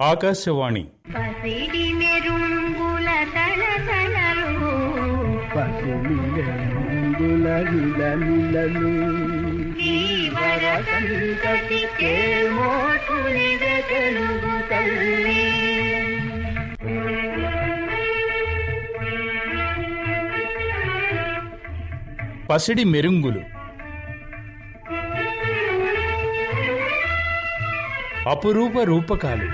ఆకాశవాణి పసిడి మెరుంగుల తలతలలు పసిడి మెరుంగుల నిలనిలలు జీవర సంతతి చేమోటునిద తెలుగు తల్లి పసిడి మెరుంగులు అపురూప రూపకాలు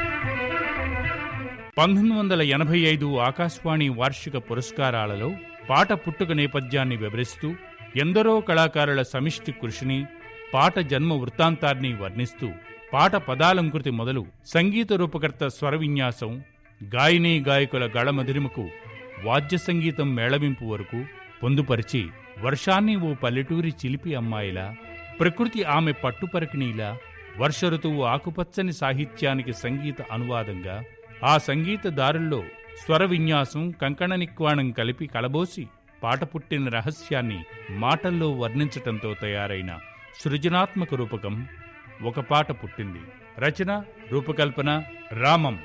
1985 ఆకాశవాణి వార్షిక పురస్కారాలలో పాట పుట్టుక నేపథ్యాన్ని వివరిస్తూ ఎందరో కళాకారుల సమిష్టి కృషిని, పాట జన్మ వృత్తాంతాన్ని వర్ణిస్తూ పాట పదాలంకృతి మొదలు సంగీత రూపకర్త స్వర విన్యాసం, గాయనీ గాయకుల గళమధిరిమకు వాద్య సంగీతం మేళవింపు వరకు పొందుపరిచి వర్షాన్ని ఓ పల్లెటూరి చిలిపి అమ్మాయిలా, ప్రకృతి ఆమె పట్టుపరకిణీలా, వర్ష ఋతువు ఆకుపచ్చని సాహిత్యానికి సంగీత అనువాదంగా, ఆ సంగీత దారుల్లో స్వర విన్యాసం, కంకణ నిక్వాణం కలిపి కలబోసి పాట పుట్టిన రహస్యాన్ని మాటల్లో వర్ణించటంతో తయారైన సృజనాత్మక రూపకం ఒక పాట పుట్టింది. రచన, రూపకల్పన Ramam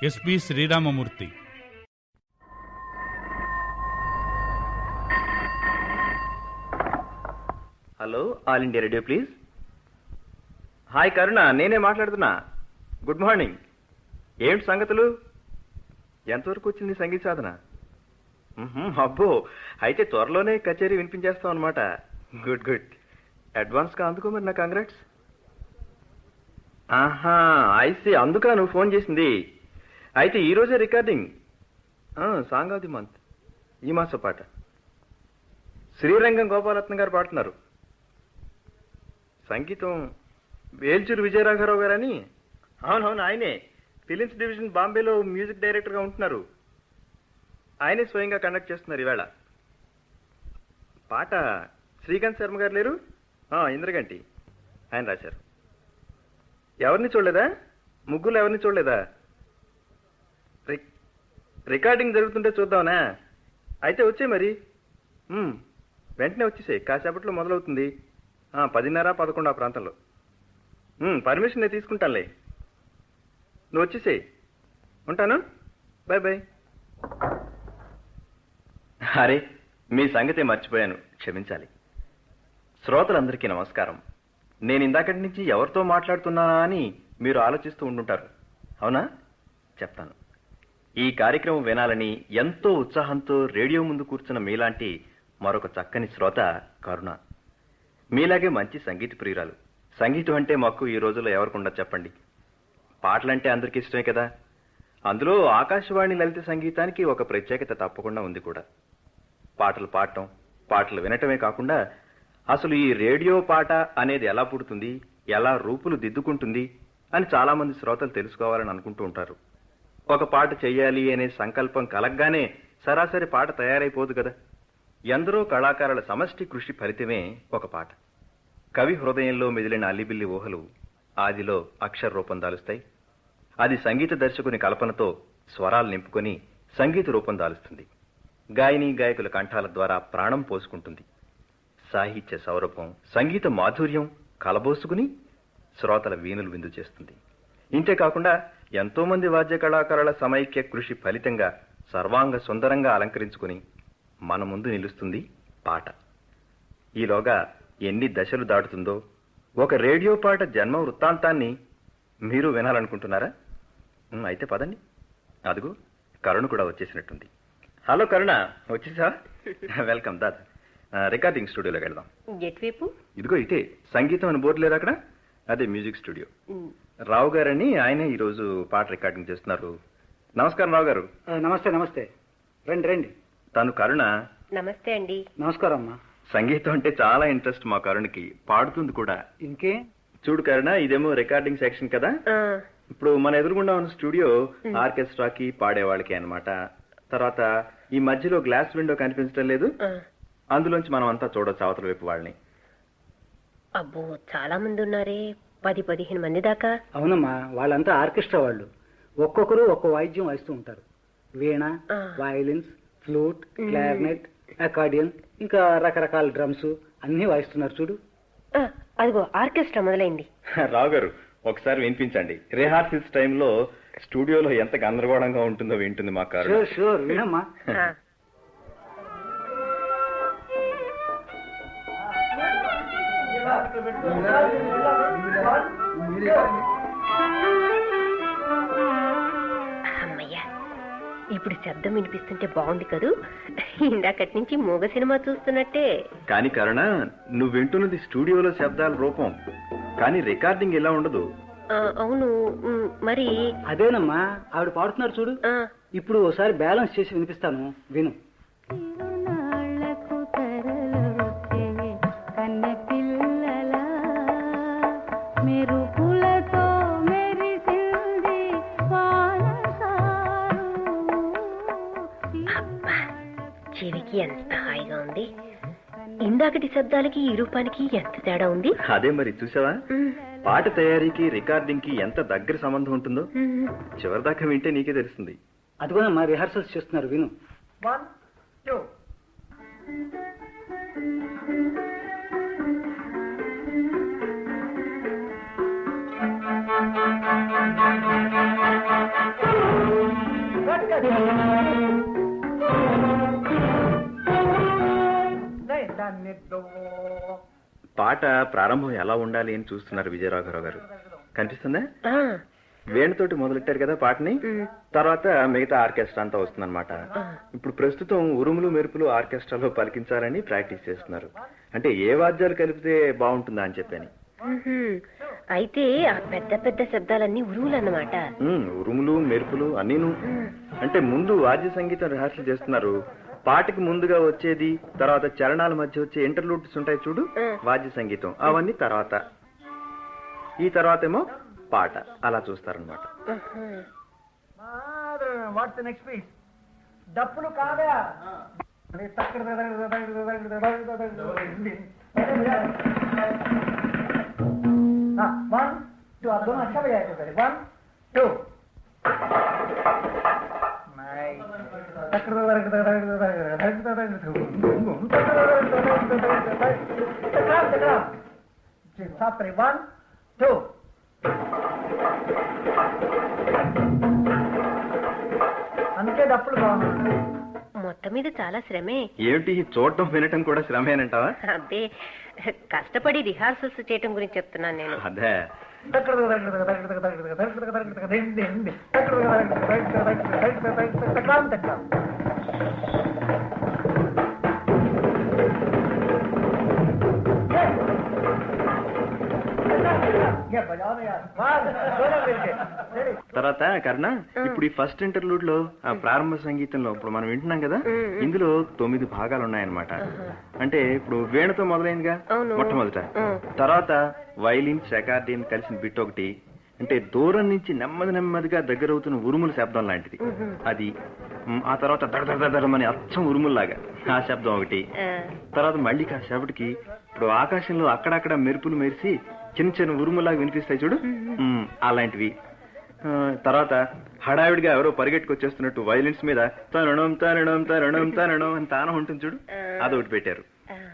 SP Sriramamurthy. Hello, All India Radio please. Hi Karuna, నేనే మాట్లాడుతున్నా. Good morning. ఏమిటి సంగతులు? ఎంతవరకు వచ్చింది సంగీత సాధన? అబ్బో, అయితే త్వరలోనే కచేరీ వినిపించేస్తాం అనమాట. Good good. అడ్వాన్స్గా అందుకో మరి నా కంగ్రాట్స్. ఆహా, ఐసీ, అందుకా నువ్వు ఫోన్ చేసింది. అయితే ఈరోజే recording. Song of the month, ఈ మాస పాట. శ్రీరంగం గోపాలరత్న గారు పాడుతున్నారు. సంగీతం వేల్చూరు విజయరాఘరావు గారని. అవునవును, ఆయనే ఫిలిమ్స్ డివిజన్ బాంబేలో మ్యూజిక్ డైరెక్టర్గా ఉంటున్నారు. ఆయనే స్వయంగా కండక్ట్ చేస్తున్నారు ఈవేళ. పాట శ్రీకాంత్ శర్మ గారు లేరు? ఇంద్రగంటి ఆయన రాశారు. ఎవరిని చూడలేదా? ముగ్గురు ఎవరిని చూడలేదా? రికార్డింగ్ జరుగుతుంటే చూద్దామనా? అయితే వచ్చే మరి. వెంటనే వచ్చేసే, కాసేపట్లో మొదలవుతుంది. 10:30, 11 ఆ ప్రాంతంలో. పర్మిషన్ నేను తీసుకుంటానులే. నువ్వు వచ్చేసేయి. ఉంటాను, బాయ్ బాయ్. అరే, మీ సంగతే మర్చిపోయాను, క్షమించాలి. శ్రోతలందరికీ నమస్కారం. నేను ఇందాకటి నుంచి ఎవరితో మాట్లాడుతున్నానా అని మీరు ఆలోచిస్తూ ఉండుంటారు, అవునా? చెప్తాను. ఈ కార్యక్రమం వినాలని ఎంతో ఉత్సాహంతో రేడియో ముందు కూర్చున్న మీలాంటి మరొక చక్కని శ్రోత కరుణ. మీలాగే మంచి సంగీత ప్రియురాలు. సంగీతం అంటే మాకు ఈ రోజుల్లో ఎవరికుండా చెప్పండి. పాటలంటే అందరికీ ఇష్టమే కదా. అందులో ఆకాశవాణి లలిత సంగీతానికి ఒక ప్రత్యేకత తప్పకుండా ఉంది కూడా. పాటలు పాడటం, పాటలు వినటమే కాకుండా అసలు ఈ రేడియో పాట అనేది ఎలా పుడుతుంది, ఎలా రూపులు దిద్దుకుంటుంది అని చాలామంది శ్రోతలు తెలుసుకోవాలని అనుకుంటూ ఉంటారు. ఒక పాట చెయ్యాలి అనే సంకల్పం కలగ్గానే సరాసరి పాట తయారైపోదు కదా. ఎందరో కళాకారుల సమష్టి కృషి ఫలితమే ఒక పాట. కవి హృదయంలో మెదిలిన అల్లిబిల్లి ఊహలు ఆదిలో అక్షర రూపం దాలుస్తాయి. అది సంగీత దర్శకుని కల్పనతో స్వరాలు నింపుకొని సంగీత రూపం దాలుస్తుంది. గాయనీ గాయకుల కంఠాల ద్వారా ప్రాణం పోసుకుంటుంది. సాహిత్య సౌరభం, సంగీత మాధుర్యం కలబోసుకుని శ్రోతల వీణులు విందు చేస్తుంది. ఇంతేకాకుండా ఎంతో మంది వాద్య కళాకారుల సమైక్య కృషి ఫలితంగా సర్వాంగ సుందరంగా అలంకరించుకుని మన ముందు నిలుస్తుంది పాట. ఈలోగా ఎన్ని దశలు దాటుతుందో ఒక రేడియో పాట జన్మ వృత్తాంతాన్ని మీరు వినాలనుకుంటున్నారా? అయితే పదండి. అదిగో కరుణ కూడా వచ్చేసినట్టుంది. హలో కరుణ, వచ్చేసా? వెల్కమ్. దాదా, రికార్డింగ్ స్టూడియోలోకి వెళ్దాం. ఎటువైపు? ఇదిగో ఇటే, సంగీతం అని బోర్డు లేదు అక్కడ, అదే మ్యూజిక్ స్టూడియో. రావు గారని ఆయనే ఈరోజు పాట రికార్డింగ్ చేస్తున్నారు. నమస్కారం రావు గారు. నమస్తే నమస్తే, రండి రండి. తను కరుణ. నమస్తే అండి. నమస్కారం అమ్మా. సంగీతం అంటే చాలా ఇంట్రెస్ట్ మా కరుణకి, పాడుతుంది కూడా. ఇంకే చూడు కరుణ, ఇదేమో రికార్డింగ్ సెక్షన్ కదా. ఇప్పుడు మన ఎదురుగుండా ఉన్న స్టూడియో ఆర్కెస్ట్రాకి, పాడేవాళ్ళకి అన్నమాట. తర్వాత ఈ మధ్యలో గ్లాస్ విండో కనిపించడం లేదు, అందులోంచి మనం అంతా చూడొచ్చు అవతల వైపు వాళ్ళని. అబ్బో, చాలా మంది ఉన్నారే, 10-15 మంది దాకా. అవునమ్మా, వాళ్ళంతా ఆర్కెస్ట్రా వాళ్ళు. ఒక్కొక్కరు ఒక్కో వాయిద్యం వాయిస్తూ ఉంటారు. వీణ, వయలిన్స్, ఫ్లూట్, క్లారినెట్, అకార్డియన్, ఇంకా రకరకాల డ్రమ్స్ అన్నీ వాయిస్తున్నారు చూడు. అదిగో ఆర్కెస్ట్రా మొదలైంది. రావు గారు, ఒకసారి వినిపించండి. రిహార్సల్స్ టైంలో స్టూడియోలో ఎంత గందరగోళంగా ఉంటుందో వింటుంది మా కారు. Sure sure వినమ్మా. ఆ. అమ్మయ్యా, ఇప్పుడు శబ్దం వినిపిస్తుంటే బాగుంది కదూ. ఇందాకటి నుంచి మూగ సినిమా చూస్తున్నట్టే. కానీ కరుణ, నువ్వు వింటున్నది స్టూడియోలో శబ్దాల రూపం, కానీ రికార్డింగ్ ఇలా ఉండదు. అవును. మరి అదేనమ్మా ఆవిడ పాడుతున్నారు చూడు. ఇప్పుడు ఒకసారి బ్యాలెన్స్ చేసి వినిపిస్తాను, విను. తిరునాళ్ళకు తరలొచ్చే కన్నెపిల్లల మెరుపులతో మెరిసింది వానసారు. అబ్బా, చెవికి ఎంత హాయిగా ఉంది. ఇందాకటి శబ్దాలకి ఈ రూపానికి ఎంత తేడా ఉంది. అదే మరి చూసావా, పాట తయారీకి రికార్డింగ్ కి ఎంత దగ్గర సంబంధం ఉంటుందో. చివరిదాకా వింటే నీకే తెలుస్తుంది. అదిగోనమ్మా రిహార్సల్స్ చేస్తున్నారు, విను. 1, 2. పాట ప్రారంభం ఎలా ఉండాలి అని చూస్తున్నారు విజయరాఘవరావు గారు. కనిపిస్తుందా? ఆ, వేణుతోటి మొదలెట్టారు కదా పాటని, తర్వాత మిగతా ఆర్కెస్ట్రా అంతా వస్తుందన్నమాట. ఇప్పుడు ప్రస్తుతం ఉరుములు మెరుపులు ఆర్కెస్ట్రాలో పలికించాలని ప్రాక్టీస్ చేస్తున్నారు. అంటే ఏ వాద్యాలు కలిపితే బాగుంటుందా అని చెప్పని. అయితే ఆ పెద్ద పెద్ద శబ్దాలన్నీ ఉరువులు అన్నమాట. ఉరుములు మెరుపులు అన్నీను. అంటే ముందు వాద్య సంగీతం రిహార్సల్ చేస్తున్నారు. పాటకి ముందుగా వచ్చేది, తర్వాత చరణాల మధ్య వచ్చే ఇంటర్లూడ్స్ ఉంటాయి చూడు, వాద్య సంగీతం, అవన్నీ తర్వాత. ఈ తర్వాత ఏమో పాట. అలా చూస్తారనమాట. Watts next piece? డప్పులు కాదా? One two. आप दोनों अच्छा बजाए थे पहले. 1, 2. साफ करें. 1, 2. అందుకే డప్పులు బాగున్నాయి. మొత్తం మీద చాలా శ్రమే. ఏమిటి చూడటం వినటం కూడా శ్రమేనంటావా? అబ్బే, కష్టపడి రిహార్సల్స్ చేయటం గురించి చెప్తున్నాను నేను. అదే. తర్వాత కర్ణ, ఇప్పుడు ఈ ఫస్ట్ ఇంటర్లూడ్ లో ఆ ప్రారంభ సంగీతంలో ఇప్పుడు మనం వింటున్నాం కదా, ఇందులో 9 భాగాలు ఉన్నాయన్నమాట. అంటే ఇప్పుడు వేణుతో మొదలైందిగా మొట్టమొదట, తర్వాత వైలిన్ సెకార్డియన్ కలిసిన బిట్ ఒకటి, అంటే దూరం నుంచి నెమ్మది నెమ్మదిగా దగ్గరవుతున్న ఉరుముల శబ్దం లాంటిది అది. ఆ తర్వాత దడదడదడమని అచ్చం ఉరుముల్లాగా ఆ శబ్దం ఒకటి. తర్వాత మళ్ళీ కాసేపటికి ఇప్పుడు ఆకాశంలో అక్కడక్కడ మెరుపులు మెరిసి చిన్న చిన్న ఉరుములాగా వినిపిస్తాయి చూడు, అలాంటివి. తర్వాత హడావిడిగా ఎవరో పరిగెట్టుకొచ్చేస్తున్నట్టు వైలిన్స్ మీద తరణం తరణం తరణం తరణం అని తానం ఉంటుంది చూడు, అదొకటి పెట్టారు.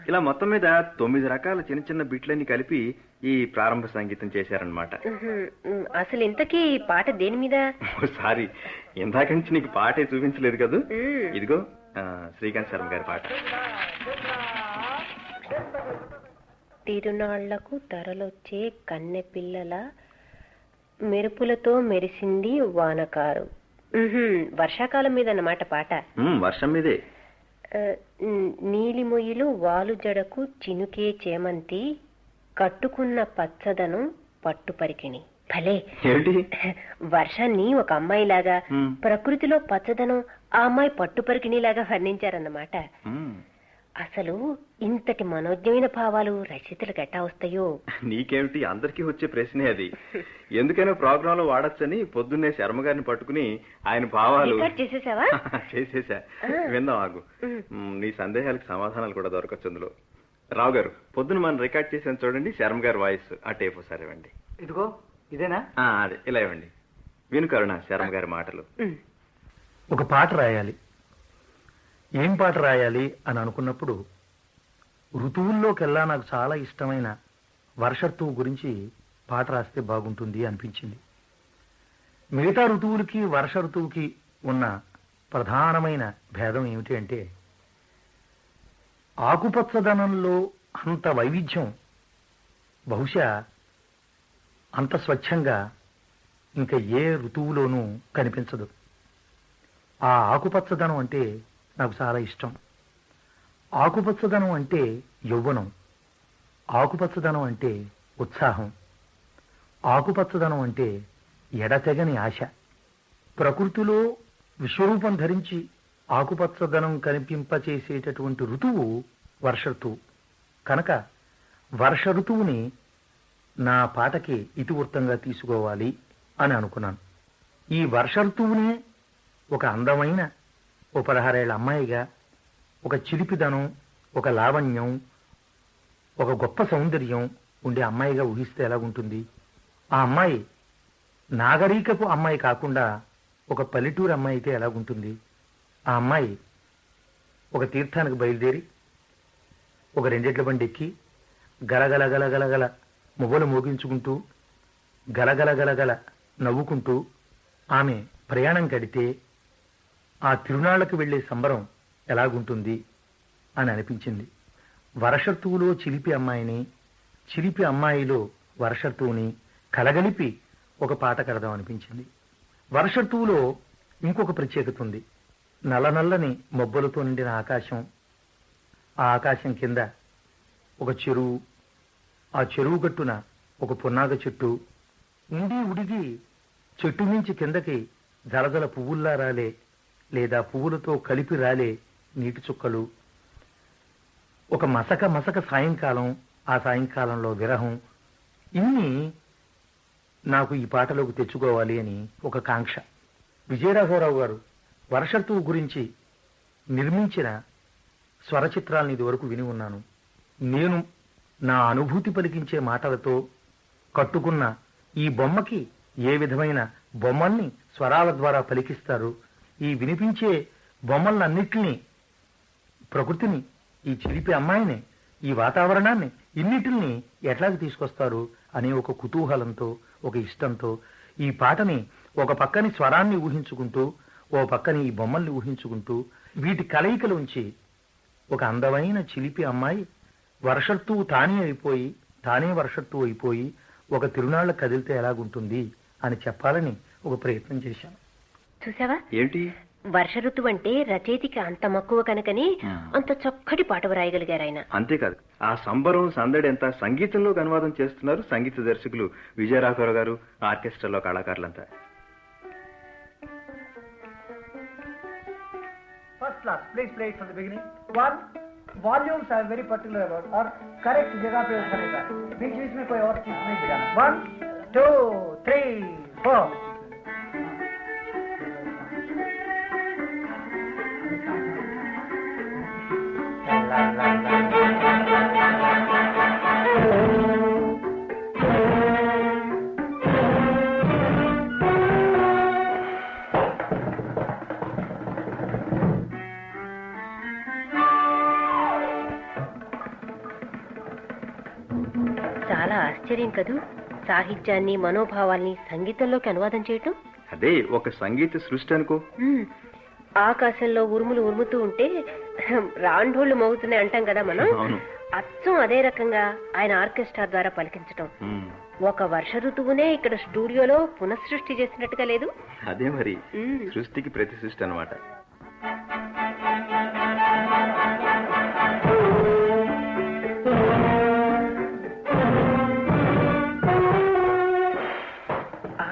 ఇలా మొత్తం మీద 9 రకాల చిన్న చిన్న బిట్లన్నీ కలిపి ఈ ప్రారంభ సంగీతం చేశారనమాట. అసలు ఇంతకీ పాట దేని మీద? సారీ, ఇందాక నుంచి నీకు పాటే చూపించలేదు కదా. ఇదిగో శ్రీకాంత్ శర్మ గారి పాట. తిరునాళ్లకు తరలొచ్చే కన్నె పిల్లల మెరుపులతో మెరిసింది వానకారు. వర్షాకాలం మీద అన్నమాట పాట. వర్షం మీదే. నీలిమొయ్యిలు వాలు జడకు చినుకే చేమంతి కట్టుకున్న పచ్చదనం పట్టుపరికిణి. భలే, వర్షాన్ని ఒక అమ్మాయిలాగా, ప్రకృతిలో పచ్చదనం ఆ అమ్మాయి పట్టుపరికిణిలాగా వర్ణించారన్నమాట. అసలు ఇంతటి మనోజ్ఞమైన భావాలు రచయితలకు ఎట్టా వస్తాయో? నీకేమిటి, అందరికీ వచ్చే ప్రశ్నే అది. ఎందుకైనా ప్రోగ్రామ్ లో వాడచ్చని పొద్దున్నే శర్మ గారిని పట్టుకుని ఆయన భావాలు చేసేసావా? చేసేసా. విందాం ఆగు, నీ సందేహాలకు సమాధానాలు కూడా దొరకచ్చు అందులో. రావు గారు, పొద్దున మనం రికార్డ్ చేసాను చూడండి, శర్మ గారి వాయిస్. ఆ టేప్ ఒకసారి ఇవ్వండి. ఇదిగో ఇదేనా? అదే, ఇలా ఇవ్వండి. విను కరుణ, శర్మ గారి మాటలు. ఒక పాట రాయాలి. ఏం పాట రాయాలి అని అనుకున్నప్పుడు ఋతువుల్లోకెల్లా నాకు చాలా ఇష్టమైన వర్ష ఋతువు గురించి పాట రాస్తే బాగుంటుంది అనిపించింది. మిగతా ఋతువులకి వర్ష ఋతువుకి ఉన్న ప్రధానమైన భేదం ఏమిటి అంటే, ఆకుపచ్చదనంలో అంత వైవిధ్యం బహుశా అంత స్వచ్ఛంగా ఇంకా ఏ ఋతువులోనూ కనిపించదు. ఆ ఆకుపచ్చదనం అంటే నాకు చాలా ఇష్టం. ఆకుపచ్చదనం అంటే యౌవనం, ఆకుపచ్చదనం అంటే ఉత్సాహం, ఆకుపచ్చదనం అంటే ఎడతెగని ఆశ. ప్రకృతిలో విశ్వరూపం ధరించి ఆకుపచ్చదనం కనిపింపచేసేటటువంటి ఋతువు వర్ష ఋతువు. కనుక వర్ష ఋతువుని నా పాటకి ఇతివృత్తంగా తీసుకోవాలి అని అనుకున్నాను. ఈ వర్ష ఋతువుని ఒక అందమైన ఓ 16 ఏళ్ల అమ్మాయిగా, ఒక చిలిపిదనం, ఒక లావణ్యం, ఒక గొప్ప సౌందర్యం ఉండే అమ్మాయిగా ఊహిస్తే ఎలాగుంటుంది? ఆ అమ్మాయి నాగరికపు అమ్మాయి కాకుండా ఒక పల్లెటూరు అమ్మాయి అయితే ఎలాగుంటుంది? ఆ అమ్మాయి ఒక తీర్థానికి బయలుదేరి ఒక 2 ఎడ్ల బండి ఎక్కి గలగల గలగలగల మువ్వలు మోగించుకుంటూ గలగల నవ్వుకుంటూ ఆమె ప్రయాణం కడితే ఆ తిరునాళ్లకు వెళ్లే సంబరం ఎలాగుంటుంది అని అనిపించింది. వర్షఋతువులో చిలిపి అమ్మాయిని, చిలిపి అమ్మాయిలో వర్షఋతువుని కలగలిపి ఒక పాట కడదాం అనిపించింది. వర్షఋతువులో ఇంకొక ప్రత్యేకత ఉంది. నల్లనల్లని మబ్బులతో నిండిన ఆకాశం, ఆ ఆకాశం కింద ఒక చెరువు, ఆ చెరువు గట్టున ఒక పున్నాగ చెట్టు, ఉండి ఉడిగి చెట్టు నుంచి కిందకి జలజల పువ్వుల్లా రాలే లేదా పువ్వులతో కలిపి రాలే నీటి చుక్కలు, ఒక మసక సాయంకాలం, ఆ సాయంకాలంలో విరహం, ఇన్ని నాకు ఈ పాటలోకి తెచ్చుకోవాలి అని ఒక కాంక్ష. విజయరాఘవరావు గారు వర్షఋతువు గురించి నిర్మించిన స్వరచిత్రాలను ఇదివరకు విని ఉన్నాను. నేను నా అనుభూతి పలికించే మాటలతో కట్టుకున్న ఈ బొమ్మకి ఏ విధమైన బొమ్మల్ని స్వరాల ద్వారా పలికిస్తారు, ఈ వినిపించే బొమ్మలన్నిటినీ, ప్రకృతిని, ఈ చిలిపి అమ్మాయిని, ఈ వాతావరణాన్ని, ఇన్నిటిని ఎట్లాగ తీసుకొస్తారు అనే ఒక కుతూహలంతో, ఒక ఇష్టంతో ఈ పాటని ఒక పక్కని స్వరాన్ని ఊహించుకుంటూ, ఓ పక్కని ఈ బొమ్మల్ని ఊహించుకుంటూ, వీటి కలయికలోంచి ఒక అందమైన చిలిపి అమ్మాయి వర్షఋతువు తానే వర్షఋతువు అయిపోయి ఒక తిరునాళ్ళ కదిలితే ఎలాగుంటుంది అని చెప్పాలని ఒక ప్రయత్నం చేశాను. చూసావా ఏంటి వర్ష ఋతువు అంటే రచయితకి అంత మక్కువ కనుకని అంత చక్కటి పాట వ్రాయగలిగారు ఆయన. అంతేకాదు, ఆ సంబరం సందడి ఎంత సంగీతంలోకి అనువాదం చేస్తున్నారు సంగీత దర్శకులు విజయరాఘవరావు గారు, ఆర్కెస్ట్రాలో కళాకారులంతా. First class, please play it from the beginning. One, volumes I am very particular about, और correct जगह पे करेगा. बीच बीच में कोई और चीज नहीं बजाना. 1, 2, 3, 4. చాలా ఆశ్చర్యం కదూ సాహిత్యాన్ని, మనోభావాల్ని సంగీతంలోకి అనువాదం చేయటం. అదే ఒక సంగీత సృష్టి అనుకో. ఆకాశంలో ఉరుములు ఉరుముతూ ఉంటే రాంఢోళ్లు మోగుతున్నాయి అంటాం కదా మనం. అచ్చం అదే రకంగా ఆయన ఆర్కెస్ట్రా ద్వారా పలికించటం. ఒక వర్ష ఋతువునే ఇక్కడ స్టూడియోలో పునఃసృష్టి చేసినట్టుగా లేదు? అదే మరి సృష్టికి ప్రతి సృష్టి అన్నమాట.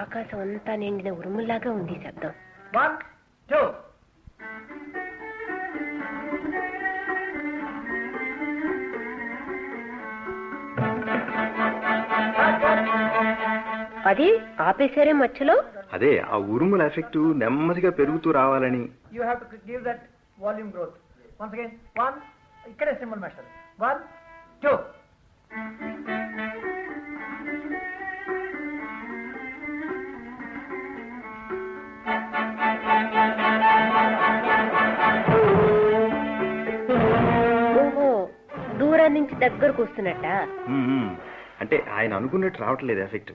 ఆకాశం అంతా నిండిన ఉరుముల్లాగా ఉంది శబ్దం. 1, 2. అది ఆపేశారే మధ్యలో? అదే ఆ ఉరుముల ఎఫెక్ట్ నెమ్మదిగా పెరుగుతూ రావాలని. You have to give that volume growth. Once again, 1, ikkade symbol master. 1, 2. ఓహో, దూరం నుంచి దగ్గరకు వస్తున్నట్ట. అంటే ఆయన అనుకున్నట్టు రావట్లేదు effect.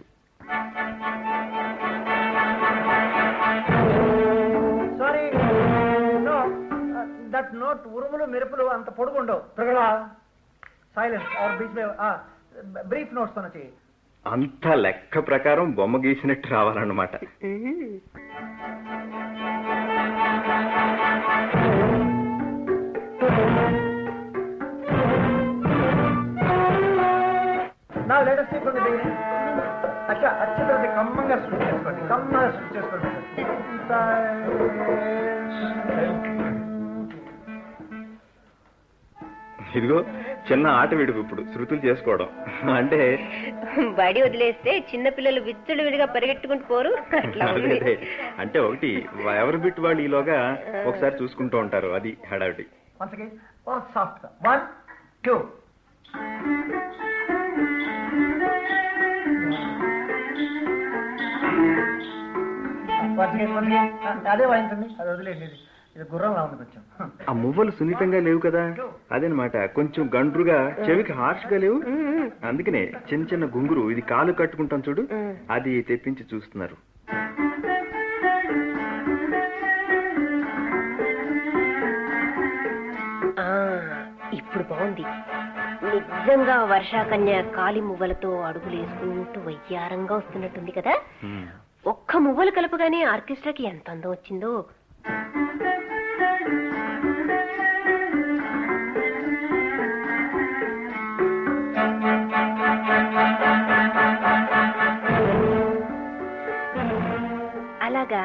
Sorry no that note ఉరుములు మెరుపులు అంత పొడుగుండవు. Silence or beach brief notes తో చేయి. అంత లెక్క ప్రకారం బొమ్మ గీసినట్టు రావాలన్నమాట. నా లేటెస్ట్ చెప్పండి బిగినింగ్. అచ్చా అచ్చా కమ్మంగా స్విచ్ చేసుకోండి, కమ్మంగా స్విచ్ చేసుకోండి. ఇదిగో చిన్న ఆట విడుపు ఇప్పుడు శృతులు చేసుకోవడం. అంటే బడి వదిలేస్తే చిన్న పిల్లలు విచ్చుడు విడిగా పరిగెట్టుకుంటూ పోరు అట్లా ఉంది. అంటే ఒకటి ఎవరు బిట్ వాళ్ళు ఈలోగా ఒకసారి చూసుకుంటూ ఉంటారు, అది హడావిడి. Once again, soft. 1, 2. అదే వాయించండి, అది వదిలేండి. ఇది గుర్రంలా ఉంది కొంచెం. ఆ మువ్వలు సున్నితంగా లేవు కదా, అదేనమాట. కొంచెం గండ్రుగా, చెవికి హార్ష్ గా లేవు. అందుకనే చిన్న చిన్న గుంగురు, ఇది కాలు కట్టుకుంటాం చూడు, అది తెప్పించి చూస్తున్నారు. ఇప్పుడు బాగుంది. నిజంగా వర్షాకన్య కాలి మువ్వలతో అడుగులు వేసుకుంటూ వయ్యారంగా వస్తున్నట్టుంది కదా. ఒక్క మువ్వలు కలపగానే ఆర్కెస్ట్రాకి ఎంత అందం వచ్చిందో. అలాగా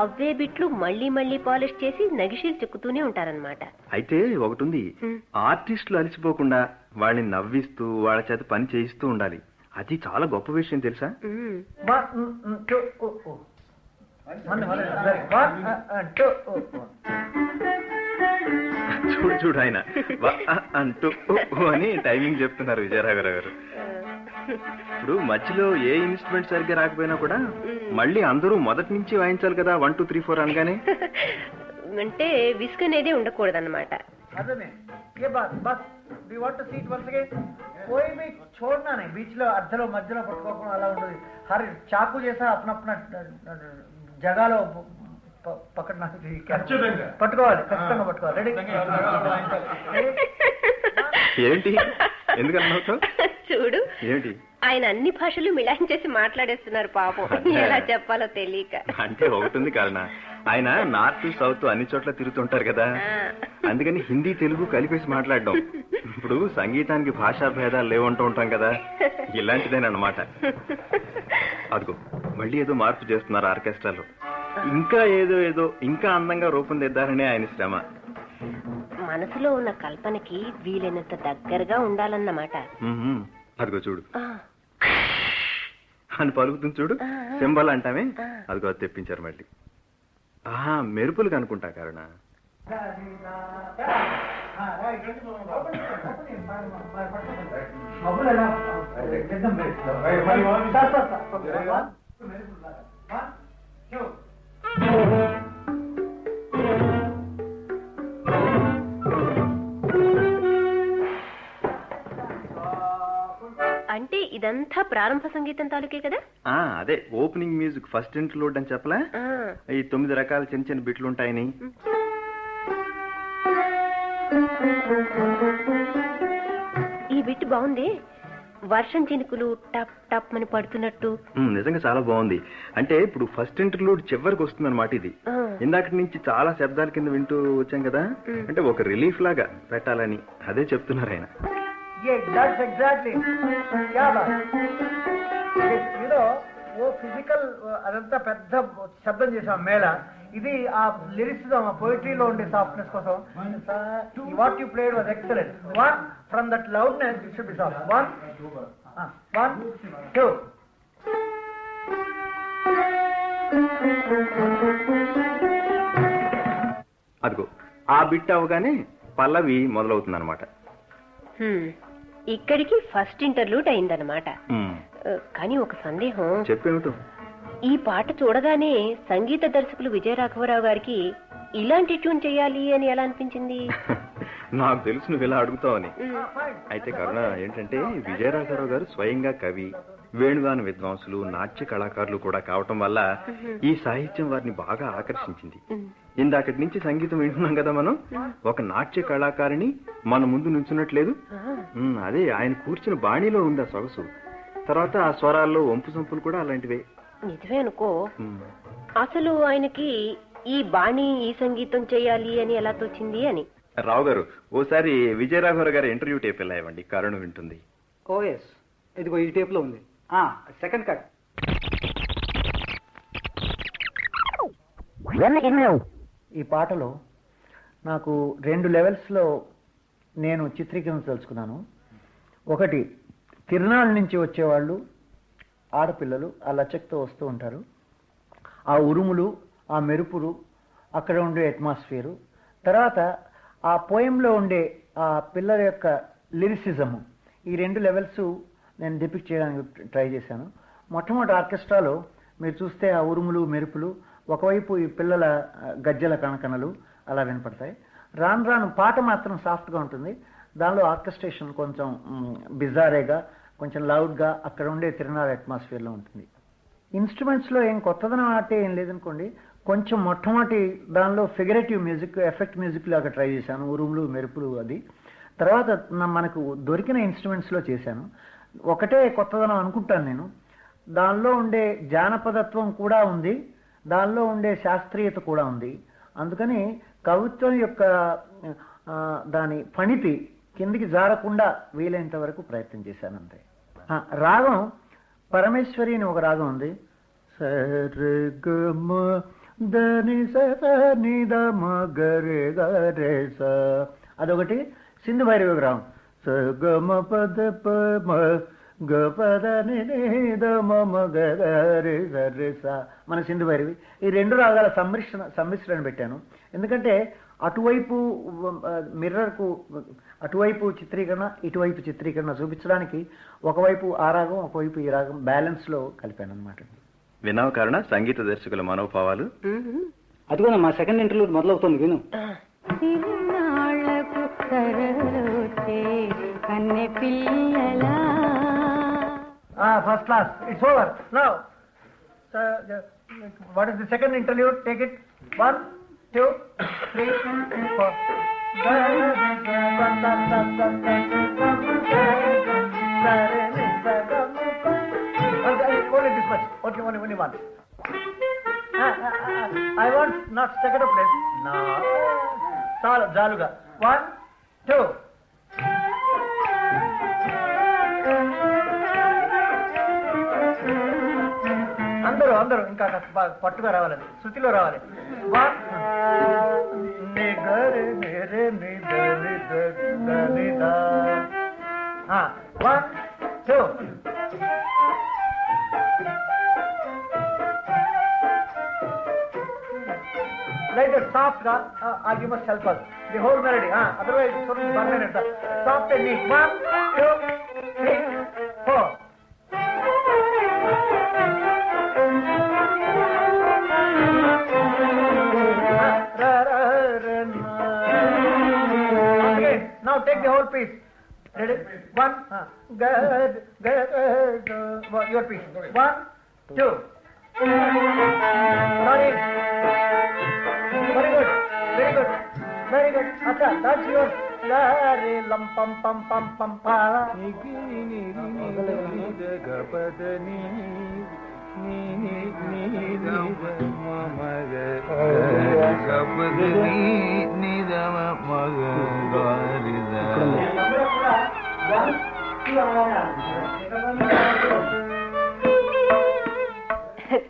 అవే బిట్లు మళ్ళీ మళ్ళీ పాలిష్ చేసి నగిషీలు చెక్కుతూనే ఉంటారన్నమాట. అయితే ఒకటి ఉంది, ఆర్టిస్టులు అలసిపోకుండా వాళ్ళని నవ్విస్తూ వాళ్ళ చేత పని చేయిస్తూ ఉండాలి. అది చాలా గొప్ప విషయం తెలుసా. చూడు చూడు ఆయన అంటూ అని టైమింగ్ చెప్తున్నారు విజయరాఘవరావు గారు. ఇప్పుడు మధ్యలో ఏ ఇన్స్ట్రుమెంట్ సరిగ్గా రాకపోయినా కూడా మళ్ళీ అందరూ మొదటి నుంచి వాయించాలి కదా, 1 2 3 4 అనగానే. అంటే విసుగు అనేది ఉండకూడదు అనమాట. చూడనా బీచ్ లో అర్ధలో మధ్యలో పట్టుకోకుండా అలా ఉండదు. హరి చాకు చేసా అప్పునప్పున జగాలో పట్టుకోవాలి, ఖచ్చితంగా పట్టుకోవాలి. రెడీ? ఏంటి ఎందుకన్నా చూడు, ఏంటి ఆయన అన్ని భాషలు మిలాయించేసి మాట్లాడేస్తున్నారు పాపం, ఎలా చెప్పాలో తెలియక. అంటే ఒకటి కారణ, ఆయన నార్త్ సౌత్ అన్ని చోట్ల తిరుగుతుంటారు కదా, అందుకని హిందీ తెలుగు కలిపేసి మాట్లాడడం. ఇప్పుడు సంగీతానికి భాషా భేదాలు లేవంటూ ఉంటాం కదా, ఇలాంటిదేనమాట. అదిగో మళ్ళీ ఏదో మార్పు చేస్తున్నారు ఆర్కెస్ట్రాలో. ఇంకా ఏదో ఇంకా అందంగా రూపొందిద్దారనే ఆయన శ్రమ. మనసులో ఉన్న కల్పనకి వీలైనంత దగ్గరగా ఉండాలన్నమాట. అదిగో చూడు అని పలుకుతుంది చూడు, సింబల్ అంటామే, అదిగో అది తెప్పించారు మళ్ళీ. మెరుపులు కనుకుంటా కారణ. అంటే ఇదంతా ప్రారంభ సంగీతం తాలూకే కదా. అదే ఓపెనింగ్ మ్యూజిక్, ఫస్ట్ ఇంటర్లూడ్ అని చెప్పలే. ఈ 9 రకాల చిన్న చిన్న బిట్లు ఉంటాయని. ఈ బిట్ బాగుంది, వర్షం చినుకులు టప్ టప్ అని పడుతున్నట్టు. నిజంగా చాలా బాగుంది. అంటే ఇప్పుడు ఫస్ట్ ఇంటర్లూడ్ చివరికి వస్తుంది అనమాట. ఇది ఇందాక నుంచి చాలా శబ్దాల కింద వింటూ వచ్చాం కదా, అంటే ఒక రిలీఫ్ లాగా పెట్టాలని అదే చెప్తున్నారు ఆయన. That's exactly. ఓ ఫిజికల్ అదంతా పెద్ద శబ్దం చేసాం మేళ. ఇది ఆ లిరిక్స్ ఆ పోయిటరీలో ఉండే సాఫ్ట్నెస్ కోసం. What you played was excellent. 1 from that loudness it should be soft. 1 2. అదిగో ఆ బిట్ అవగానే పల్లవి మొదలవుతుంది అనమాట. ఇక్కడికి ఫస్ట్ ఇంటర్లూడ్ అయిందనమాట. కానీ ఒక సందేహం. చెప్పేమిటో. ఈ పాట చూడగానే సంగీత దర్శకులు విజయరాఘవరావు గారికి ఇలాంటి ట్యూన్ చేయాలి అని ఎలా అనిపించింది? నాకు తెలుసు నువ్వు ఇలా అడుగుతావని. అయితే కరుణ ఏంటంటే విజయరాఘవరావు గారు స్వయంగా కవి, వేణుగాన విద్వాంసులు, నాట్య కళాకారులు కూడా కావటం వల్ల ఈ సాహిత్యం వారిని బాగా ఆకర్షించింది. ఇందాకటి నుంచి సంగీతం వింటున్నాం కదా మనం, ఒక నాట్య కళాకారిని మన ముందు నుంచున్నట్లేదు. అదే ఆయన కూర్చున్న బాణీలో ఉంది ఆ సొగసు. తర్వాత ఆ స్వరాల్లో వంపు సంపులు కూడా అలాంటివే. నిజమే అనుకో. అసలు ఆయనకి ఈ బాణీ ఈ సంగీతం చేయాలి అని ఎలా తోచింది అని. రావు గారు, ఓసారి విజయరాఘవరావు గారి ఇంటర్వ్యూ టేప్ ఎలా ఇవ్వండి, కరుణ వింటుంది. ఓఎస్, ఇదిగో ఈ టేప్ లో ఉంది. Second cut. ఈ పాటలో నాకు 2 లెవెల్స్లో నేను చిత్రీకరించదలుచుకున్నాను. ఒకటి, తిరునాళ్ళ నుంచి వచ్చేవాళ్ళు ఆడపిల్లలు ఆ లచక్తో వస్తూ ఉంటారు. ఆ ఉరుములు, ఆ మెరుపులు, అక్కడ ఉండే అట్మాస్ఫియరు, తర్వాత ఆ పోయంలో ఉండే ఆ పిల్లల యొక్క లిరిసిజము, ఈ 2 లెవెల్స్ నేను డిపిక్ట్ చేయడానికి ట్రై చేశాను. మొట్టమొదటి ఆర్కెస్ట్రాలో మీరు చూస్తే ఆ ఉరుములు మెరుపులు, ఒకవైపు ఈ పిల్లల గజ్జల కణకణలు అలా వినపడతాయి. రాను రాను పాట మాత్రం సాఫ్ట్గా ఉంటుంది. దానిలో ఆర్కెస్ట్రేషన్ కొంచెం బిజారేగా, కొంచెం లౌడ్గా అక్కడ ఉండే తిరునాళ్ళ అట్మాస్ఫియర్లో ఉంటుంది. ఇన్స్ట్రుమెంట్స్లో ఏం కొత్తదనం అంటే ఏం లేదనుకోండి. కొంచెం మొట్టమొదటి దానిలో ఫిగరేటివ్ మ్యూజిక్, ఎఫెక్ట్ మ్యూజిక్ లాగా ట్రై చేశాను, ఉరుములు మెరుపులు అది. తర్వాత మనకు దొరికిన ఇన్స్ట్రుమెంట్స్లో చేశాను. ఒకటే కొత్తదనం అనుకుంటాను నేను. దానిలో ఉండే జానపదత్వం కూడా ఉంది, దానిలో ఉండే శాస్త్రీయత కూడా ఉంది. అందుకని కవిత్వం యొక్క దాని పణితి కిందికి జారకుండా వీలైనంత వరకు ప్రయత్నం చేశాను అంతే. రాగం పరమేశ్వరి అని ఒక రాగం ఉంది. సరిగమ దని సనిదమ గరే గరే స, అదొకటి. సింధు భైరవి రాగం సగమ పద పమ గపద నిదమ గరే గరే స, మన సింధు భైరవి. ఈ 2 రాగాల సమ్మిశ్రణ పెట్టాను. ఎందుకంటే అటువైపు మిర్రర్కు అటువైపు చిత్రీకరణ, ఇటువైపు చిత్రీకరణ చూపించడానికి ఒకవైపు ఆ రాగం, ఒకవైపు ఈ రాగం బ్యాలెన్స్లో కలిపాను అనమాట. వినావు కారణ సంగీత దర్శకుల మనోభావాలు. అదిగో మా సెకండ్ ఇంటర్వ్యూ మొదలవుతుంది, విను. తిరునాళ్ళకు తరలొచ్చే కన్నె పిల్లలా. First class, it's over now. What is the second interview? Take it. 1 2 3 4. Only this much. Only one. I want not second of place. No. Jaluga. 1 2. అందరూ ఇంకా పట్టుగా రావాలి, శృతిలో రావాలి. 1 2. Like that soft ga, you must help us. The whole melody, otherwise it's only 1 minute. Soft and neat. 1 2 3 4. Again, now take the whole piece. Ready? 1 good, your piece. 1 2. Sorry. Very good. Acha, that's yours. La re lam pam pam pam pam pa.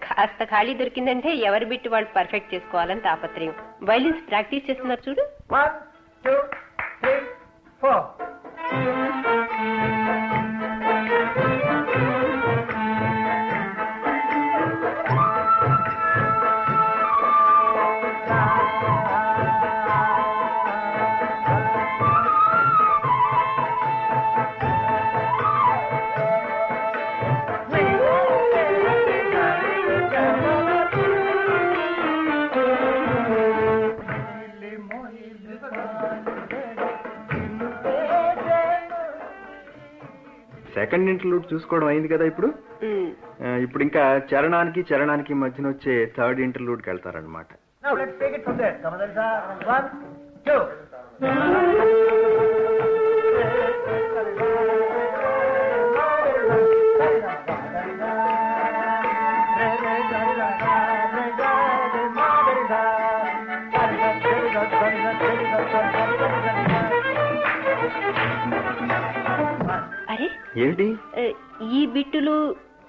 కాస్త ఖాళీ దొరికిందంటే ఎవరి bit వాళ్ళు perfect చేసుకోవాలని తాపత్రయం. Violins practice చేస్తున్నారు చూడు. 1 2 3 4. Second interlude చూసుకోవడం అయింది కదా ఇప్పుడు. ఇప్పుడు ఇంకా చరణానికి చరణానికి మధ్యన వచ్చే third ఇంటర్లూడ్కి వెళ్తారనమాట. Now let's take it from there. Kamadari sir, 1, 2. అరే ఏమిటి ఈ బిట్టులు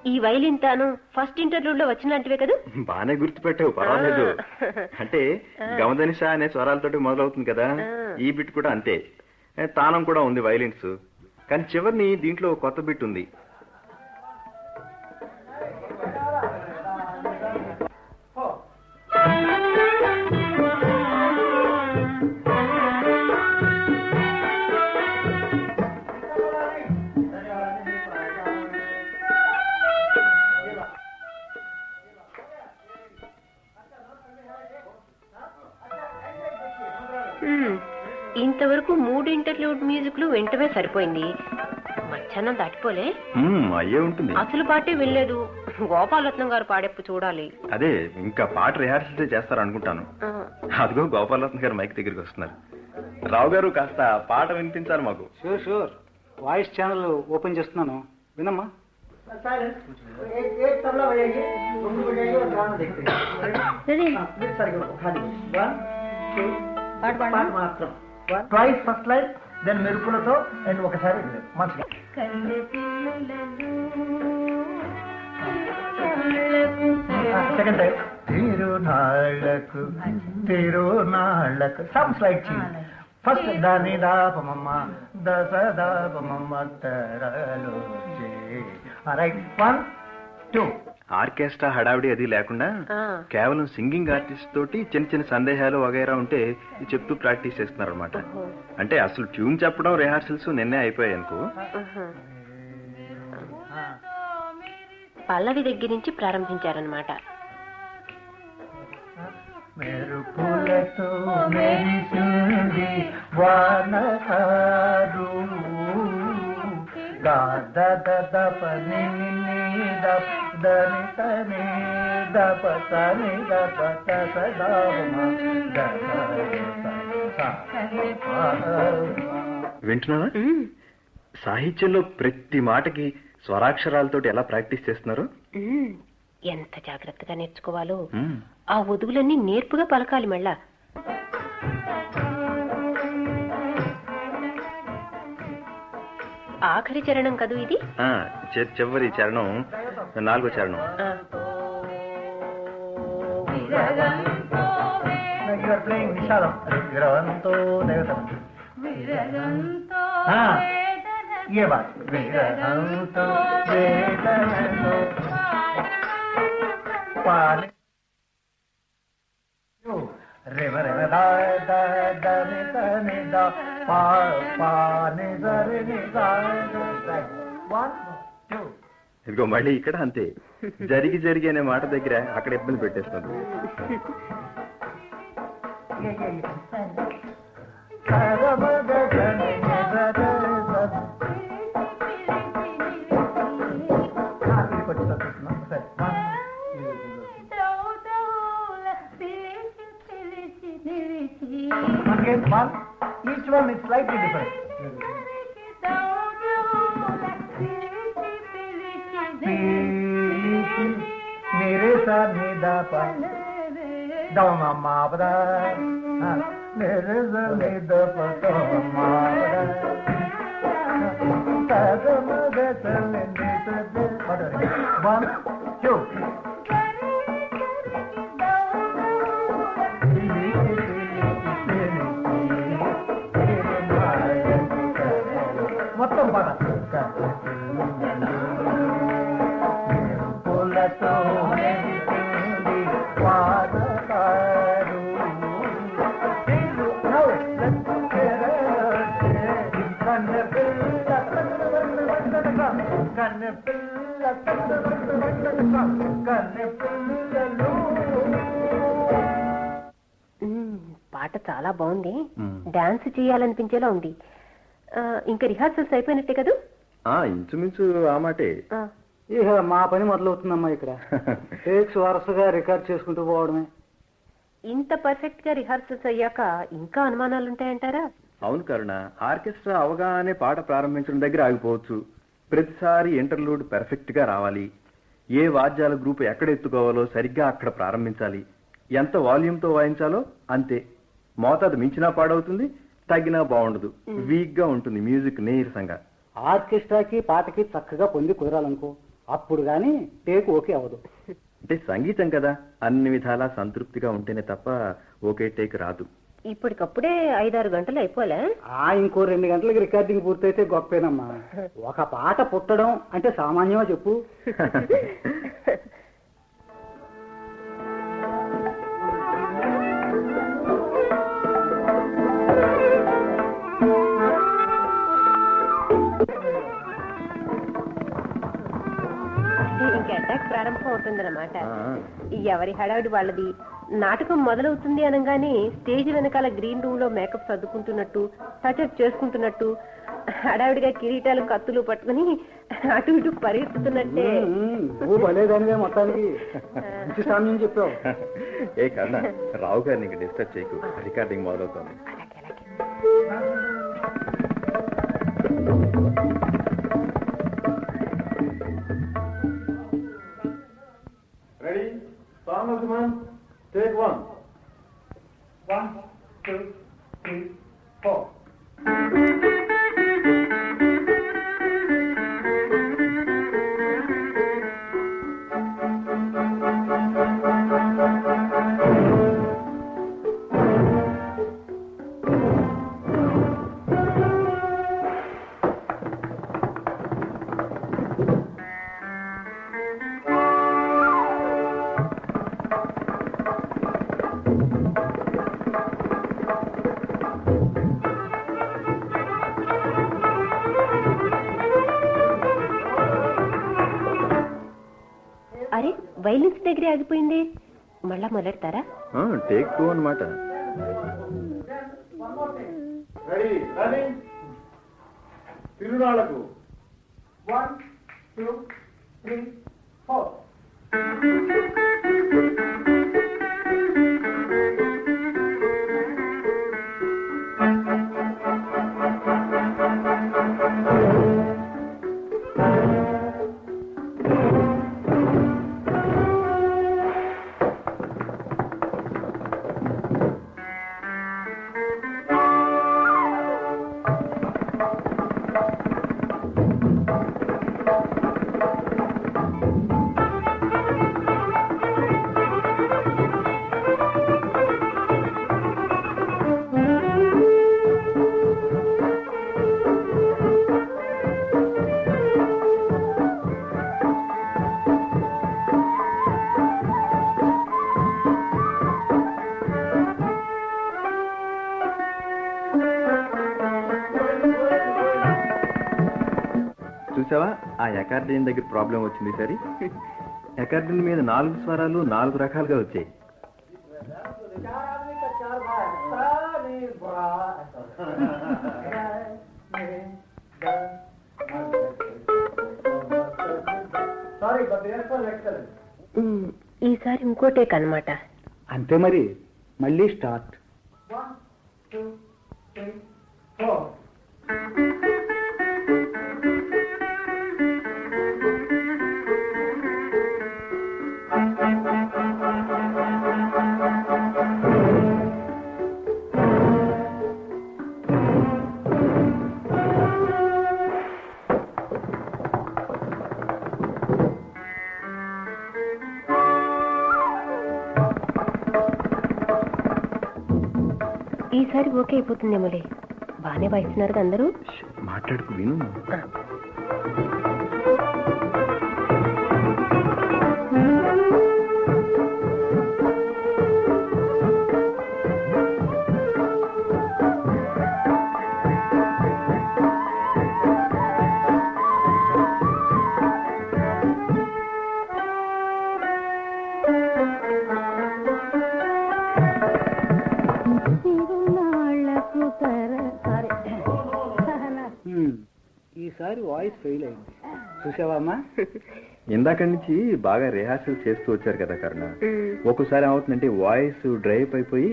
ఈ వైలిన్ తాను ఫస్ట్ ఇంటర్వ్యూలో వచ్చినట్టువే కదా. బానే గుర్తుపెట్టావు, పర్వాలేదు. అంటే గమదనిష అనే స్వరాలతోటి మొదలవుతుంది కదా, ఈ బిట్ కూడా అంతే. తానం కూడా ఉంది వైలిన్స్, కానీ చివరిని దీంట్లో కొత్త బిట్ ఉంది. ఇంతవరకు 3 ఇంటర్లూడ్ మ్యూజిక్లు వెంటనే సరిపోయింది. మధ్యాహ్నం దాటిపోలే అయ్యే ఉంటుంది. అసలు పాటే వినలేదు. గోపాలరత్నం గారు పాడేపు చూడాలి. అదే ఇంకా పాట రిహార్సల్ చేస్తారు అనుకుంటాను. అదిగో గోపాలరత్నం గారు మైక్ దగ్గరికి వస్తున్నారు. రావు గారు కాస్త పాట వినిపించాలి మాకు. Sure sure, voice channel open చేస్తున్నాను, వినమ్మా. एक तबला बजाइए, घुंघरू बजाइए और गाना देखते हैं. बिट सर खाली 1, 2 पाठ मात्रम. Twice first line, then మెరుపులతో అండ్ ఒకసారి మంచిగా. సెకండ్ టైం తిరునాళ్ళకు తిరునాళ్ళకు సమ్ స్లైడ్ చేంజ్. ఫస్ట్ దాని దాపమమ్మ దస దాపమమ్మ తరలో రైట్ 1, 2. ఆర్కెస్ట్రా హడావిడి అది లేకుండా కేవలం సింగింగ్ ఆర్టిస్ట్ తోటి చిన్న చిన్న సందేహాలు వగైరా ఉంటే చెప్తూ ప్రాక్టీస్ చేస్తున్నారు అనమాట. అంటే అసలు ట్యూన్ చెప్పడం రిహార్సల్స్ నిన్నే అయిపోయాయి అనుకో. పల్లవి దగ్గర నుంచి ప్రారంభించారనమాట. మెరుపులతో మెరిసింది వానకారు గాదదపని దని తని దపని దపత సదామ వింటున్నావా? సాహిత్యంలో ప్రతి మాటకి స్వరాక్షరాలతోటి ఎలా ప్రాక్టీస్ చేస్తున్నారు. ఎంత జాగ్రత్తగా నేర్చుకోవాలో. ఆ ఒదుగులన్నీ నేర్పుగా పలకాలి. మళ్ళా ఆఖరి చరణం కదూ ఇది. చివరి చరణం, 4వ చరణం. నిషాదం విరవంతో ये बात विरहंतो वेदनतो पाने रे रे दा दा दा नि दा नि दा पा पा नि दा रे नि दा 1, 2. ఇదిగో మళ్ళీ ఇక్కడ అంతే, జరిగి జరిగి అనే మాట దగ్గర అక్కడ ఇబ్బంది పెట్టేస్తుంది. Again, one. Each one is slightly different. मेरे साथ निदा पा दो मामा पदा मेरे साथ निदा पा दो मामा पदा तगम गतले निदा पदा 1, 2. మొత్తం పాట పూలతో పాడతారు పాట చాలా బాగుంది. డాన్స్ చేయాలనిపించేలా ఉంది. ఇంకా రిహార్సల్స్ అయిపోయినట్టే కదా. ఇంచుమించు ఆ మాటే. ఇక మా పని మొదలవుతుందమ్మా ఇక్కడ. టేక్స్ వరుసగా రికార్డ్ చేసుకుంటూ పోవడమే. ఇంత పర్ఫెక్ట్ గా రిహార్సల్స్ అయ్యాక ఇంకా అనుమానాలు ఉంటాయంటారా? అవును కరుణ, ఆర్కెస్ట్రా అవగానే పాట ప్రారంభించడం దగ్గర ఆగిపోవచ్చు. ప్రతిసారి ఇంటర్లూడ్ పెర్ఫెక్ట్ గా రావాలి. ఏ వాద్యాల గ్రూప్ ఎక్కడ ఎత్తుకోవాలో సరిగ్గా అక్కడ ప్రారంభించాలి. ఎంత వాల్యూమ్తో వాయించాలో అంతే. మోతాదు మించినా పాడవుతుంది, తగ్గినా బాగుండదు. వీక్ గా ఉంటుంది మ్యూజిక్, నీరసంగా. ఆర్కెస్ట్రాకి పాటకి చక్కగా పొంది కుదరాలనుకో, అప్పుడు గాని టేక్ ఓకే అవ్వదు. అంటే సంగీతం కదా, అన్ని విధాలా సంతృప్తిగా ఉంటేనే తప్ప ఓకే టేక్ రాదు. ఇప్పటికప్పుడే 5-6 గంటలు అయిపోలే? ఇంకో 2 గంటలకి రికార్డింగ్ పూర్తయితే గొప్పేనమ్మా. ఒక పాట పుట్టడం అంటే సామాన్యమా చెప్పు? ఇంక అటాక్ ప్రారంభం అవుతుందన్నమాట. ఎవరి హడావిడి వాళ్ళది. నాటకం మొదలవుతుంది అనగానే స్టేజ్ వెనకాల గ్రీన్ రూమ్ లో మేకప్ సర్దుకుంటున్నట్టు, టచ్అప్ చేసుకుంటున్నట్టు, హడావిడిగా కిరీటాలు కత్తులు పట్టుకుని అటు ఇటు పరిగెత్తుతున్నట్టే. మొత్తానికి చెప్పావు. ఏ కన్నా, రావు గారిని నీకు డిస్టర్బ్ చేయకు, రికార్డింగ్ మొదలవుతుంది. Ready? Song of the month. Take 1. 1, 2, 3, 4. అరే, వైలెన్స్ దగ్గరే ఆగిపోయింది. మళ్ళా మొదలెడతారా? టేక్ 2 అన్నమాట. Ready? Running. తిరునాళ్ళకు. 1, 2, 3, 4. చూసావా, ఆ అకార్డియన్ దగ్గర ప్రాబ్లం వచ్చింది. సరే, అకార్డియన్ మీద 4 స్వరాలు 4 రకాలుగా వచ్చాయి. Sorry, but the rest was excellent. ఈసారి ఇంకోటేక్ అన్నమాట. అంతే మరి, మళ్ళీ స్టార్ట్. 1, 2, 3, 4. ఈసారి ఓకే అయిపోతుందేమోలే. బాగానే వాయిస్తున్నారు అందరూ. మాట్లాడుకు, విను. ఈసారి వాయిస్ ఫెయిల్ అయింది. చూసావా అమ్మా? ఇందాక నుంచి బాగా రిహార్సల్ చేస్తూ వచ్చారు కదా కరుణ. ఒక్కోసారి ఏమవుతుందంటే వాయిస్ డ్రైప్ అయిపోయి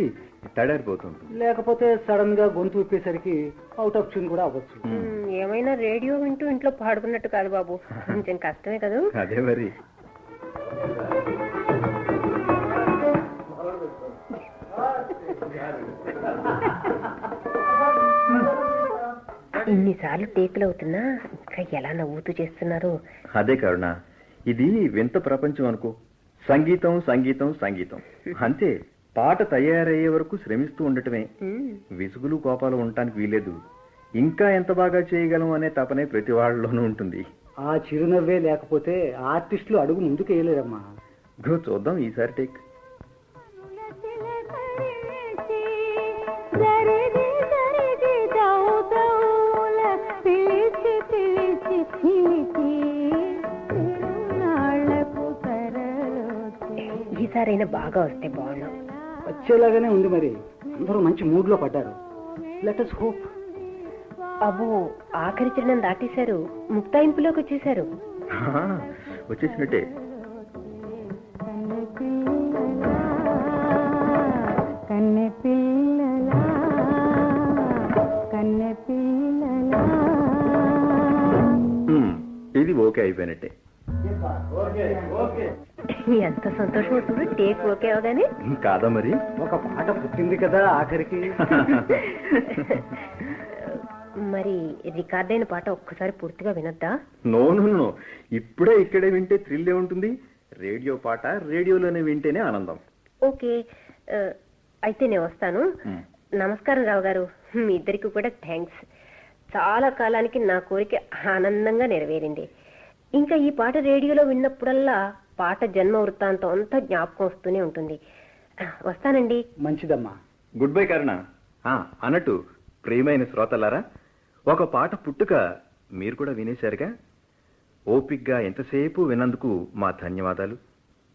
తడారిపోతుంది. లేకపోతే సడన్ గా గొంతు విప్పేసరికి అవుట్ ఆఫ్ ట్యూన్ కూడా అవ్వచ్చు. ఏమైనా రేడియో వింటూ ఇంట్లో పాడుకున్నట్టు కాదు బాబు, కొంచెం కష్టమే కదా. అదే మరి. ఇన్నిసార్లు టేకులు అవుతున్నా ఇంకా ఎలా నవ్వుతూ చేస్తున్నారు. అదే కరుణ, ఇది వింత ప్రపంచం అనుకో. సంగీతం సంగీతం సంగీతం అంతే. పాట తయారయ్యే వరకు శ్రమిస్తూ ఉండటమే. విసుగులు కోపాలు ఉండటానికి వీలేదు. ఇంకా ఎంత బాగా చేయగలం అనే తపనే ప్రతి వాళ్ళలోనూ ఉంటుంది. ఆ చిరునవ్వే లేకపోతే ఆర్టిస్టులు అడుగు ముందుకు వేయలేరమ్మా. చూద్దాం ఈసారి టేక్. ఈసారైనా బాగా వస్తే బాగున్నాం. వచ్చేలాగానే ఉంది మరి. అందరూ మంచి మూడ్ లో పడ్డారు. Let us hope. అబ్బో, ఆఖరి చిరణం దాటేశారు, ముక్తాయింపులోకి వచ్చేశారు. వచ్చేసినట్టే. కన్నె పిల్లలా కన్నె పిల్లలా. ఇది ఓకే అయిపోయినట్టే. ఎంత సంతోషం అవుతుంది టేక్ ఓకే అవగానే. కాదా మరి, ఒక పాట పుట్టింది కదా ఆఖరికి. మరి రికార్డ్ అయిన పాట ఒక్కసారి పూర్తిగా వినొద్దా? నో నో నో, ఇప్పుడే ఇక్కడే వింటే థ్రిల్ ఉంటుంది. రేడియో పాట రేడియోలోనే వింటేనే ఆనందం. ఓకే, అయితే నేను వస్తాను. నమస్కారం రావు గారు, మీ ఇద్దరికి కూడా థ్యాంక్స్. చాలా కాలానికి నా కోరిక ఆనందంగా నెరవేరింది. ఇంకా ఈ పాట రేడియోలో విన్నప్పుడల్లా పాట జన్మ వృత్తాంతం అంతా జ్ఞాపకం వస్తూనే ఉంటుంది. వస్తానండి. మంచిదమ్మా. గుడ్ బై కరుణ. అన్నట్టు ప్రియమైన శ్రోతలారా, ఒక పాట పుట్టుక మీరు కూడా వినేశారుగా. ఓపిక్గా ఎంతసేపు విన్నందుకు మా ధన్యవాదాలు.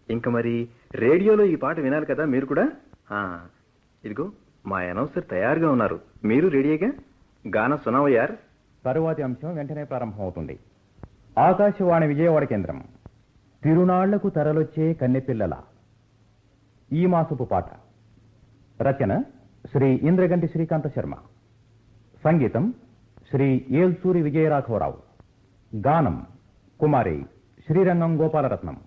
ఇంకా మరి రేడియోలో ఈ పాట వినాలి కదా మీరు కూడా. ఇదిగో మా అనౌన్సర్ తయారుగా ఉన్నారు. మీరు రెడీగా? గాన సునవయ్యార్. తరువాతి అంశం వెంటనే ప్రారంభమవుతుంది. ఆకాశవాణి విజయవాడ కేంద్రం. తిరునాళ్లకు తరలొచ్చే కన్నెపిల్లల ఈ మాసపు పాట. రచన శ్రీ ఇంద్రగంటి శ్రీకాంత శర్మ. సంగీతం శ్రీ ఏల్సూరి విజయరాఘవరావు. గానం కుమారి శ్రీరంగం గోపాలరత్నం.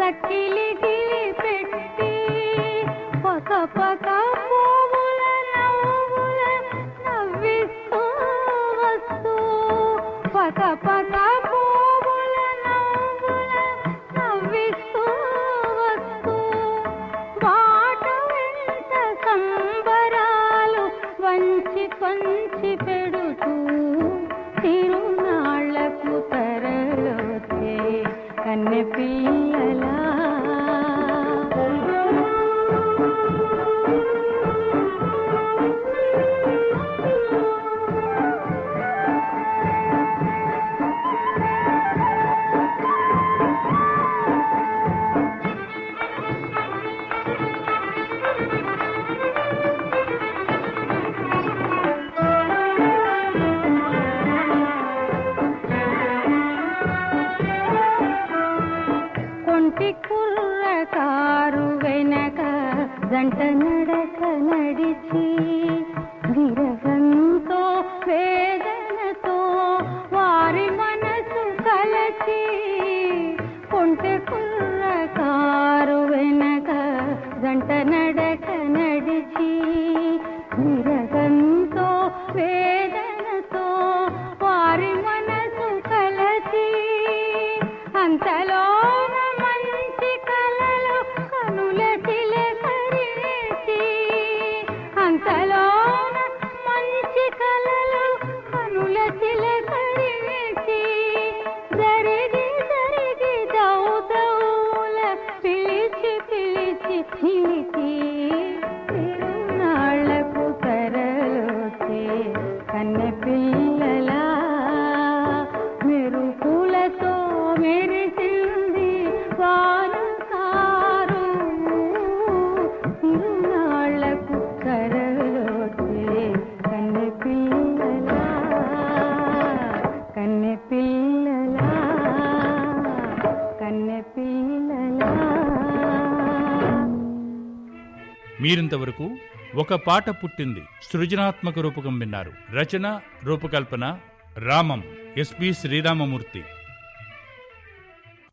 చక్కిలికి పెట్టి పక పక పువ్వుల నవ్వుల నవ్విస్తూ వస్తూ పక పక పువ్వుల నవ్వుల నవ్విస్తూ వస్తూ బాట వెంట సంబరాలు వంచి కొంచి పెడుతూ తిరునాళ్లకు తరలోచే కన్నె పిల్లలా కొంటి కుర్రకారు వెనక జంట నడక నడిచి విరహంతో వేదనతో వారి మనసు కలచి కొంటి కుర్రకారు వెనక జంట నడక నడిచి విరహంతో వేదనతో వారి మనసు కలచి అంతలోన మంచి కలలు కనుల చిలకరించి అంతలోన మంచి కలలు కనుల చిలకరించి జరిగి జరిగి దౌదౌల పిలిచి పిలిచి పిలిచి తిరునాళ్లకు తరలోచే కన్నె పిల్లలా మెరుపులతో మెరిసింది వానకారు తిరునాళ్లకు తరలోచే కన్నె పిల్లలా కన్నె పిల్లలా కన్నె పిల్లలా. మీరింతవరకు ఒక పాట పుట్టింది సృజనాత్మక రూపకం విన్నారు. రచన రూపకల్పన రామం ఎస్పి శ్రీరామమూర్తి.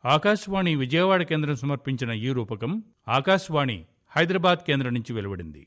ఆకాశవాణి విజయవాడ కేంద్రం సమర్పించిన ఈ రూపకం ఆకాశవాణి హైదరాబాద్ కేంద్రం నుంచి వెలువడింది.